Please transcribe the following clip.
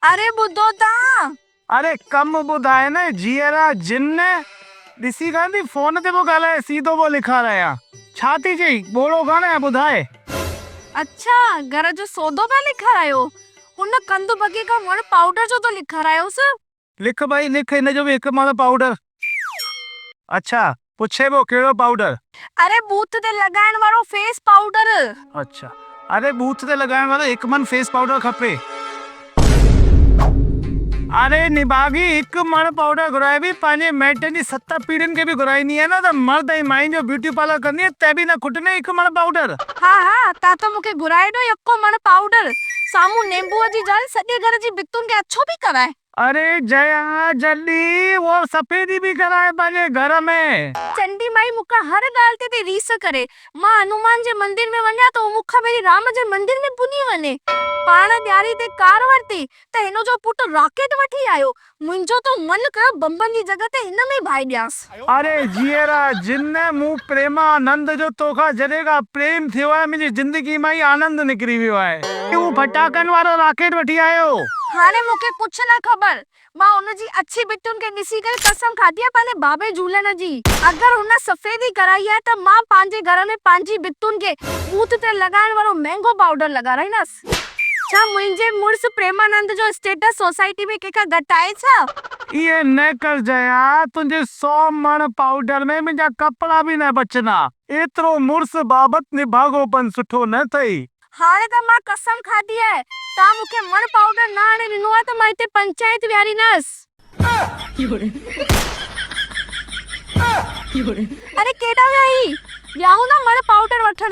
अरे ॿुधो ता। अरे कम ॿुधाए न जीअरा जिन ॾिसी कान थी फोन ते पियो ॻाल्हाए सीधो पियो लिखारायां छा थी चई ॿोड़ो कान आहे ॿुधाए। अच्छा घर जो सौदो पिया लिखारायो हुन कंदु बगे खां वण पाउडर जो तो लिखारायोसि। लिख भाई लिख हिन जो बि हिकु माल पाउडर। अच्छा पुछे पियो कहिड़ो पाउडर। अरे बूथ ते लॻाइण वारो फेस पाउडर। अच्छा अरे बूथ ते लॻाइण वारो हिकु मन फेस पाउडर खपे। अरे निभागी हिकु मण पाउडर घुराए बि पंहिंजे माइटनि जी 7 पीढ़ियुनि खे बि घुराईंदी आहे न त मर्द ऐं माइन जो ब्यूटी पार्लर कंदी आहे तंहिं बि न खुटने हिकु मण पाउडर। हाँ हाँ ता तो मूंखे घुराए ॾो यको मण पाउडर साम्हूं नींबूअ जी जाल सॼे घर जी बितुनि खे अछो बि कराए। अरे जया जल्दी वो सफेदी भी कराए पंहिंजे घर में। चंडी माई मूंखां हर ॻाल्हि ते रीस करे मां हनुमान जे मंदिर में वञा त मूंखां पहिरीं राम जे मंदिर में पुञी वञे। पाण ॾियारी ते कार वरिती त हिन जो पुटु रॉकेट वठी आयो। मुंहिंजो तो मन कयो बम्बनि जी जॻह ते हिन में ई भाई ॾियांसि। अरे जीअरा जिन मूं प्रेमानंद जो तोखां जॾहिं खां प्रेम थियो आहे मुंहिंजी ज़िंदगी मां ई आनंद निकिरी वियो आहे। तूं फटाकनि वारो रॉकेट वठी आयो। हाणे मूंखे कुछ न ख़बर मां उनजी अच्छी बिटुनि खे ॾिसी करे कसम खाधी आहे पंहिंजे बाबे झूलण जी अगरि हुन सफ़ेदी कराई आहे त मां पंहिंजे घर में पंहिंजी बितुनि खे बूथ ते लॻाइण वारो महांगो पाउडर लॻाराईंदसि। छा मुंहिंजे मुड़ुसु प्रेमानंद जो स्टेटस सोसाइटी में कंहिंखां घटि आहे छा? ये न कर जया तुंहिंजे 100 मण पाउडर में मुंहिंजा कपिड़ा बि न बचंदा। एतिरो मुड़ुस बाबत निभागोपन सुठो न अथई। हाणे त मां कसम खाधी आहे तव्हां मूंखे मण पाउडर न आणे ॾिनो आहे त मां हिते पंचायत विहारींदसि। अरे केॾा विया ही वियाऊं न मण पाउडर वठण।